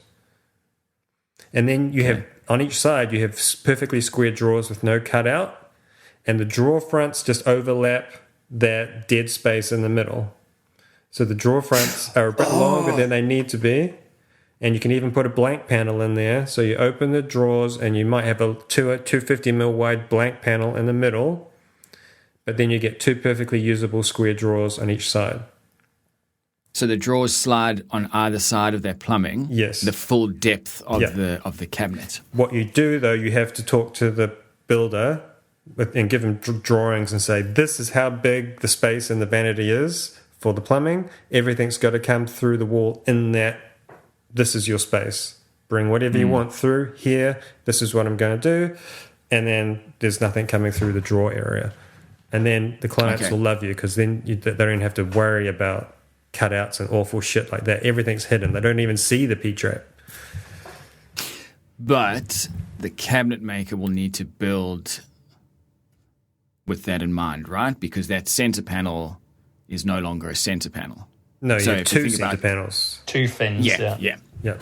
And then you have, on each side, you have perfectly square drawers with no cutout, and the drawer fronts just overlap that dead space in the middle. So the drawer fronts are a bit longer than they need to be. And you can even put a blank panel in there. So you open the drawers and you might have a 250 mil wide blank panel in the middle. But then you get two perfectly usable square drawers on each side. So the drawers slide on either side of that plumbing. Yes. The full depth of the cabinet. What you do, though, you have to talk to the builder and give them drawings and say, this is how big the space in the vanity is for the plumbing. Everything's got to come through the wall in that. This is your space. Bring whatever you want through here. This is what I'm going to do. And then there's nothing coming through the drawer area. And then the clients will love you because then they don't have to worry about cutouts and awful shit like that. Everything's hidden. They don't even see the P-trap. But the cabinet maker will need to build with that in mind, right? Because that center panel is no longer a center panel. No, you have two center panels. Two fins, Yeah.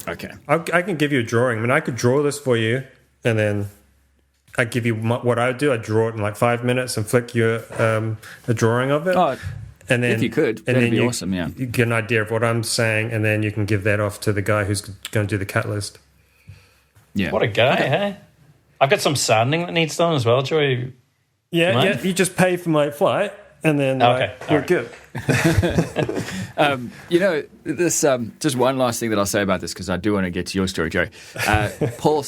Okay. I can give you a drawing. I mean, I could draw this for you, and then I give you what I would do. I draw it in like 5 minutes and flick you a drawing of it. Oh, and then if you could, that'd be awesome, yeah. You get an idea of what I'm saying, and then you can give that off to the guy who's going to do the cut list. Yeah. What a guy, hey? I've got some sanding that needs done as well, Joey. Yeah, you just pay for my flight, And then you're good. This just one last thing that I'll say about this, because I do want to get to your story, Joe. Paul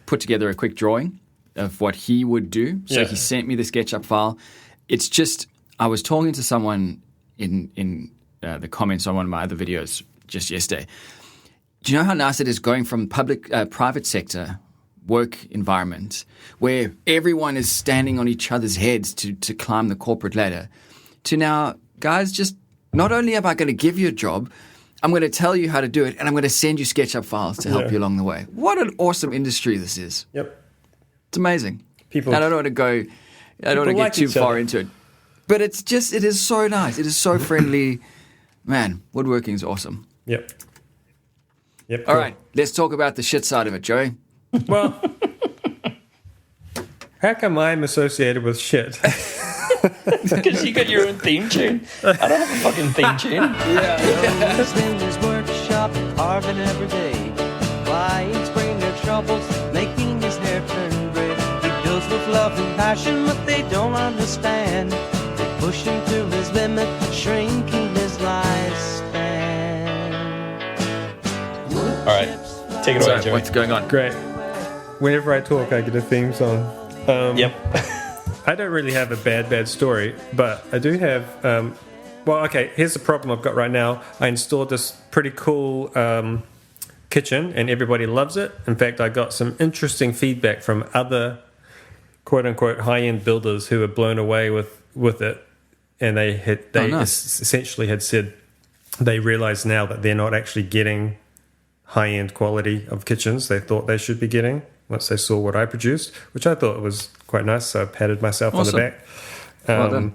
put together a quick drawing of what he would do. So he sent me the SketchUp file. It's just, I was talking to someone in the comments on one of my other videos just yesterday. Do you know how nice it is going from private sector work environment where everyone is standing on each other's heads to climb the corporate ladder to now, guys, just not only am I going to give you a job, I'm going to tell you how to do it, and I'm going to send you SketchUp files to help you along the way. What an awesome industry this is. Yep. It's amazing. I don't want to get too far into it. But it is so nice. It is so friendly. Man, woodworking is awesome. Yep. All right, let's talk about the shit side of it, Joey. Well, how come I'm associated with shit? Because you got your own theme tune. I don't have a fucking theme tune. He's in his workshop, carving every day. Clients bring their troubles, making his hair turn gray. He builds with love and passion, but they don't understand. They push him to his limit, shrinking his lifespan. All right, take it away, Joey. What's going on? Great. Whenever I talk, I get a theme song. Yep. I don't really have a bad story, but I do have... here's the problem I've got right now. I installed this pretty cool kitchen, and everybody loves it. In fact, I got some interesting feedback from other quote-unquote high-end builders who were blown away with it, and they essentially had said they realize now that they're not actually getting high-end quality of kitchens they thought they should be getting once they saw what I produced, which I thought was quite nice, so I patted myself on the back. Well done.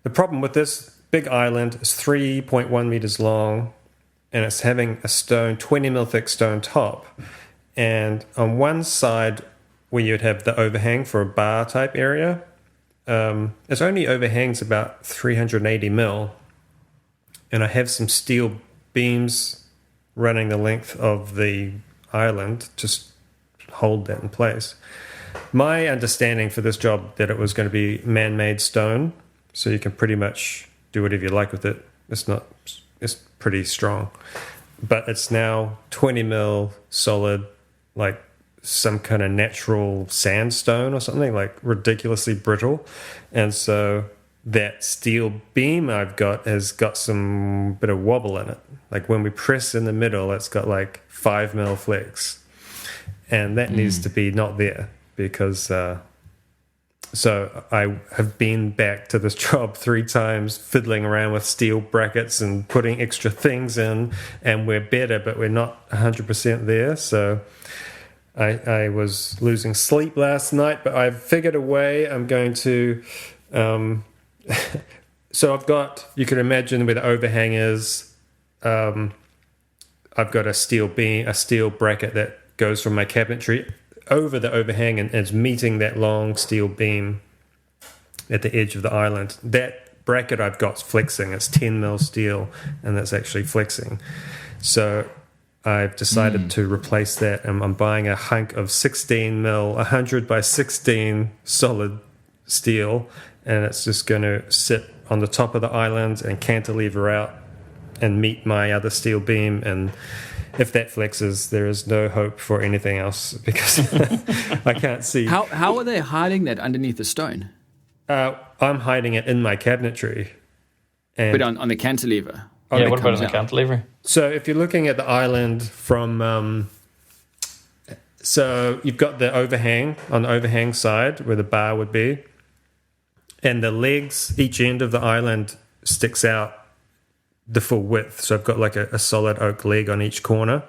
The problem with this big island is 3.1 meters long, and it's having a 20 mil thick stone top, and on one side where you'd have the overhang for a bar type area, it only overhangs about 380 mil, and I have some steel beams running the length of the island to hold that in place. My understanding for this job that it was going to be man-made stone, so you can pretty much do whatever you like with it. It's pretty strong, but it's now 20 mil solid, like some kind of natural sandstone or something, like ridiculously brittle, and so that steel beam I've got has got some bit of wobble in it. Like when we press in the middle, it's got like 5 mil flex, and that needs to be not there because so I have been back to this job 3 times, fiddling around with steel brackets and putting extra things in, and we're better, but we're not 100% there. So I was losing sleep last night, but I've figured a way. I'm going to so I've got, you can imagine where the overhang is. I've got a steel beam, a steel bracket that goes from my cabinetry over the overhang and is meeting that long steel beam at the edge of the island. That bracket I've got's flexing. It's 10 mil steel, and that's actually flexing. So I've decided to replace that, and I'm buying a hunk of 16 mil, 100 by 16 solid steel, and it's just going to sit on the top of the island and cantilever out and meet my other steel beam. And if that flexes, there is no hope for anything else because I can't see. How are they hiding that underneath the stone? I'm hiding it in my cabinetry. But on the cantilever? Yeah, what about on the cantilever? So if you're looking at the island from... so you've got the overhang on the overhang side where the bar would be. And the legs, each end of the island sticks out the full width. So I've got like a solid oak leg on each corner.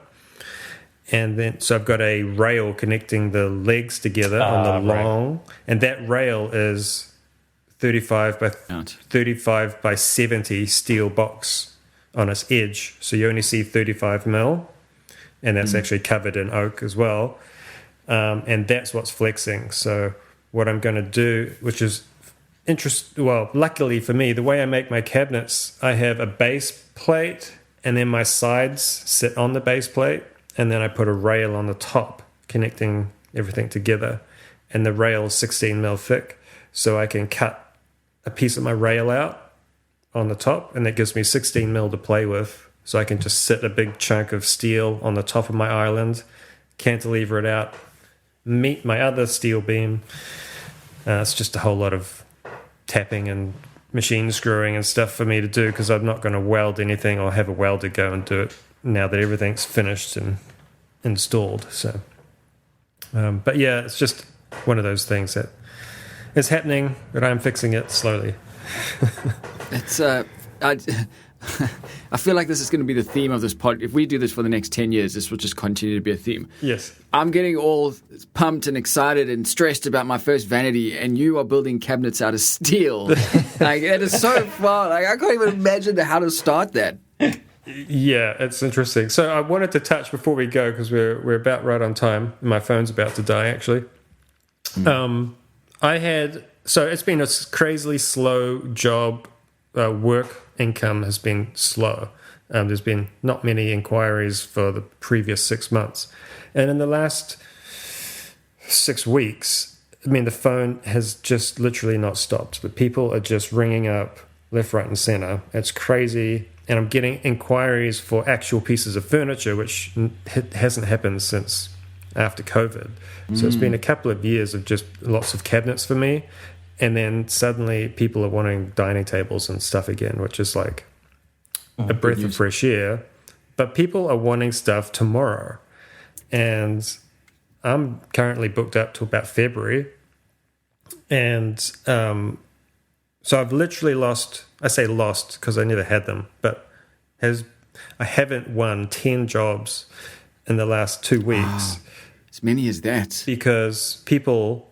And then, so I've got a rail connecting the legs together on the long. Right. And that rail is 35 by 70 steel box on its edge. So you only see 35 mil. And that's actually covered in oak as well. And that's what's flexing. So what I'm going to do, which is luckily for me, the way I make my cabinets, I have a base plate and then my sides sit on the base plate, and then I put a rail on the top connecting everything together, and the rail is 16 mil thick, so I can cut a piece of my rail out on the top, and that gives me 16 mil to play with. So I can just sit a big chunk of steel on the top of my island, cantilever it out, meet my other steel beam. It's just a whole lot of tapping and machine screwing and stuff for me to do, because I'm not going to weld anything or have a welder go and do it now that everything's finished and installed. So, but yeah, it's just one of those things that is happening, but I'm fixing it slowly. It's I feel like this is going to be the theme of this pod. If we do this for the next 10 years, this will just continue to be a theme. Yes. I'm getting all pumped and excited and stressed about my first Vanity, and you are building cabinets out of steel. Like, it is so far. Like, I can't even imagine how to start that. Yeah, it's interesting. So I wanted to touch before we go, because we're about right on time. My phone's about to die, actually. So it's been a crazily slow job. Work income has been slow. There's been not many inquiries for the previous 6 months. And in the last 6 weeks, I mean, the phone has just literally not stopped. The people are just ringing up left, right, and center. It's crazy. And I'm getting inquiries for actual pieces of furniture, which hasn't happened since after COVID. So it's been a couple of years of just lots of cabinets for me. And then suddenly people are wanting dining tables and stuff again, which is like a breath of fresh air. But people are wanting stuff tomorrow. And I'm currently booked up to about February. And so I've literally lost, I say lost because I never had them, but I haven't won 10 jobs in the last 2 weeks. Wow. As many as that. Because people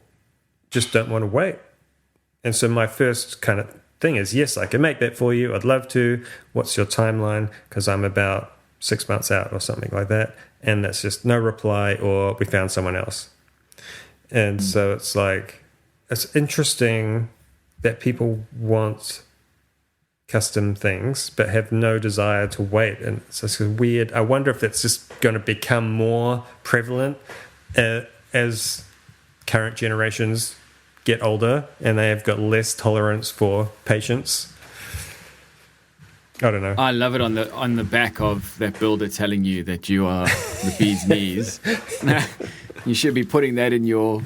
just don't want to wait. And so my first kind of thing is, yes, I can make that for you. I'd love to. What's your timeline? Because I'm about 6 months out or something like that. And that's just no reply, or we found someone else. And so it's like, it's interesting that people want custom things but have no desire to wait. And it's just weird. I wonder if it's just going to become more prevalent as current generations get older and they have got less tolerance for patience. I don't know. I love it on the back of that builder telling you that you are the bee's knees. You should be putting that in your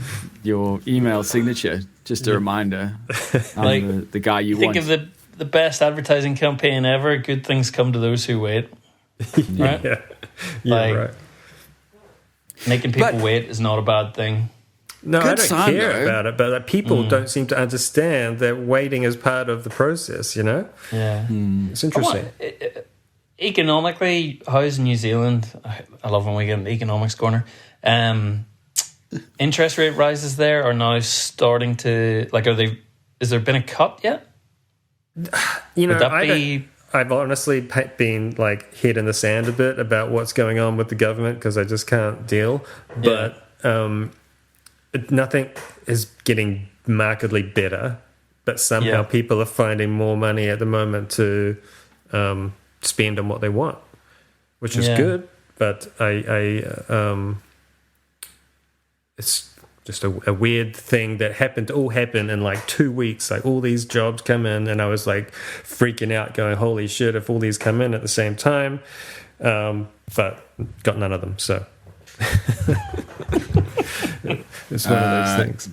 email signature. Just a reminder. I'm the guy you want. Think of the best advertising campaign ever. Good things come to those who wait. Right? Yeah, right. Making people wait is not a bad thing. No, I don't care about it, but people don't seem to understand that waiting is part of the process, you know? Yeah. It's interesting. Economically, how's New Zealand? I love when we get an economics corner. Interest rate rises there are now starting to, like, has there been a cut yet? You know, I've honestly been like head in the sand a bit about what's going on with the government because I just can't deal. But nothing is getting markedly better. But somehow people are finding more money at the moment to spend on what they want, which is good. But it's just a weird thing that happened in like 2 weeks. Like all these jobs come in and I was like freaking out going, holy shit, if all these come in at the same time. But got none of them. So it's one of those things.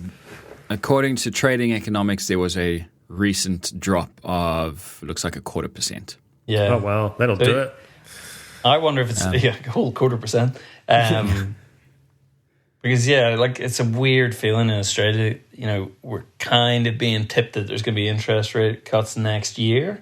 According to Trading Economics, there was a recent drop of, looks like 0.25%. Yeah. Oh, wow. That'll do it. I wonder if it's a whole 0.25%. Because, like it's a weird feeling in Australia. You know, we're kind of being tipped that there's going to be interest rate cuts next year.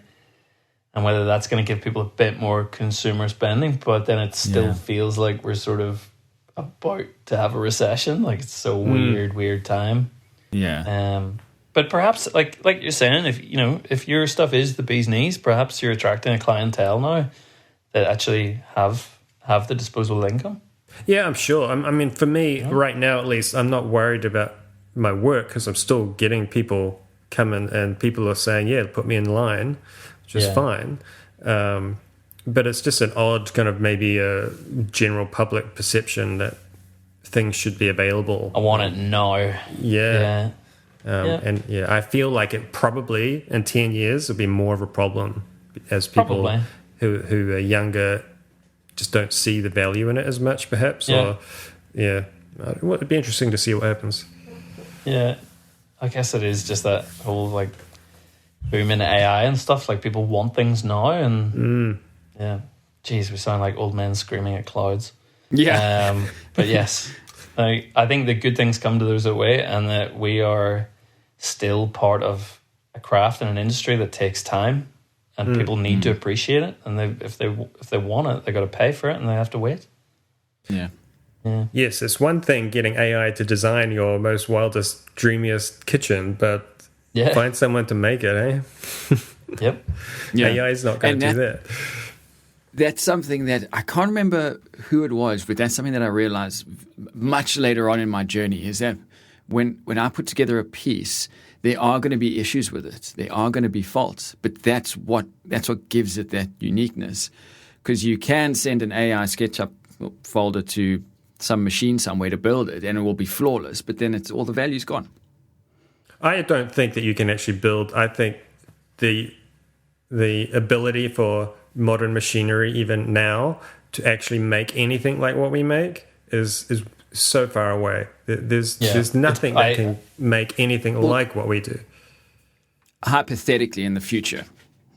And whether that's going to give people a bit more consumer spending. But then it still feels like we're sort of about to have a recession. Like it's so weird time. Yeah. But perhaps, like you're saying, if your stuff is the bee's knees, perhaps you're attracting a clientele now that actually have the disposable income. Yeah, I'm sure. I mean, for me, right now at least, I'm not worried about my work because I'm still getting people coming and people are saying, put me in line, which is fine. But it's just an odd kind of maybe a general public perception that things should be available. I want it now. Yeah. And I feel like it probably in 10 years will be more of a problem as people who are younger just don't see the value in it as much, perhaps. Well, it'd be interesting to see what happens. Yeah, I guess it is just that whole like boom in AI and stuff. Like people want things now, and geez, we sound like old men screaming at clouds. Yeah, but yes, I think the good things come to those that wait, and that we are still part of a craft and an industry that takes time, and people need to appreciate it. And if they want it, they got to pay for it, and they have to wait. Yeah. Yes, it's one thing getting AI to design your most wildest, dreamiest kitchen, but find someone to make it, eh? Yep. AI is not going to do that. That's something that I can't remember who it was, but that's something that I realized much later on in my journey, is that when I put together a piece, there are going to be issues with it. There are going to be faults, but that's what gives it that uniqueness. Because you can send an AI SketchUp folder to some machine somewhere to build it, and it will be flawless, but then all the value's gone. I don't think that you can actually build. I think the ability for modern machinery, even now, to actually make anything like what we make is so far away. There's nothing that can make anything like what we do. Hypothetically, in the future,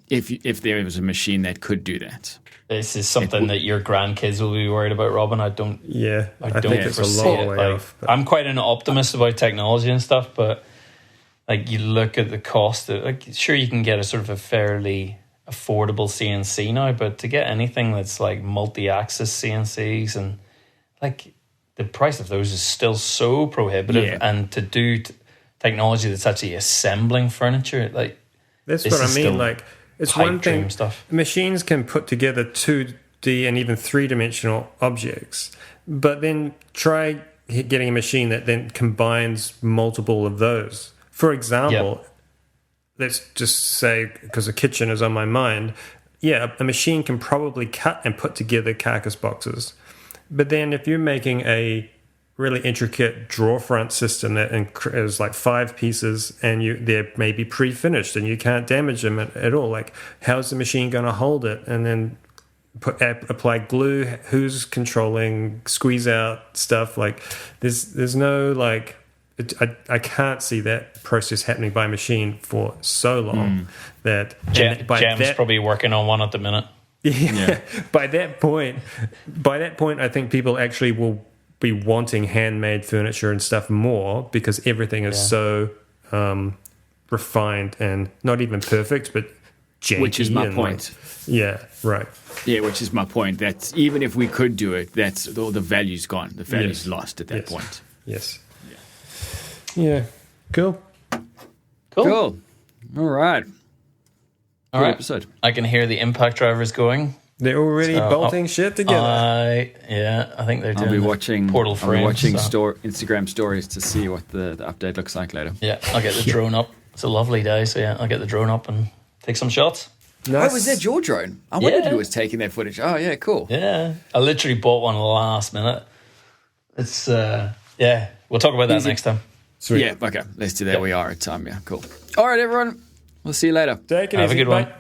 if there was a machine that could do that. This is something that your grandkids will be worried about, Robin. I don't think it's a long way off. I'm quite an optimist about technology and stuff, but like you look at the cost of, like, sure, you can get a sort of a fairly affordable CNC now, but to get anything that's like multi-axis CNCs, and like the price of those is still so prohibitive, and to do technology that's actually assembling furniture, like that's what I mean. Like, it's one thing, stuff. Machines can put together 2D and even 3-dimensional objects, but then try getting a machine that then combines multiple of those. For example, let's just say, because a kitchen is on my mind, a machine can probably cut and put together carcass boxes. But then if you're making a really intricate drawer front system that is like 5 pieces, and they're maybe pre-finished and you can't damage them at all, like how's the machine going to hold it? And then apply glue, who's controlling squeeze out stuff? Like there's no like, I can't see that process happening by machine for so long that Jem's probably working on one at the minute. By that point I think people actually will be wanting handmade furniture and stuff more, because everything is so refined and not even perfect, but janky. Which is my point. Which is my point. That even if we could do it, that's all the value's gone. The value's lost at that point. Yes. Yeah. Cool. All right. All right. Episode. I can hear the impact drivers going. They're already bolting shit together. I think they're doing. I'll be watching portal frames. I'll be watching Instagram stories to see what the update looks like later. Yeah, I'll get the drone up. It's a lovely day, so I'll get the drone up and take some shots. Nice. Oh, was that your drone? I wondered who was taking that footage. Oh, yeah, cool. Yeah, I literally bought one last minute. It's we'll talk about that next time. Sweet. Yeah, okay. Let's do that. We are at time. Yeah, cool. All right, everyone. We'll see you later. Take it easy. Have a good one. Bye.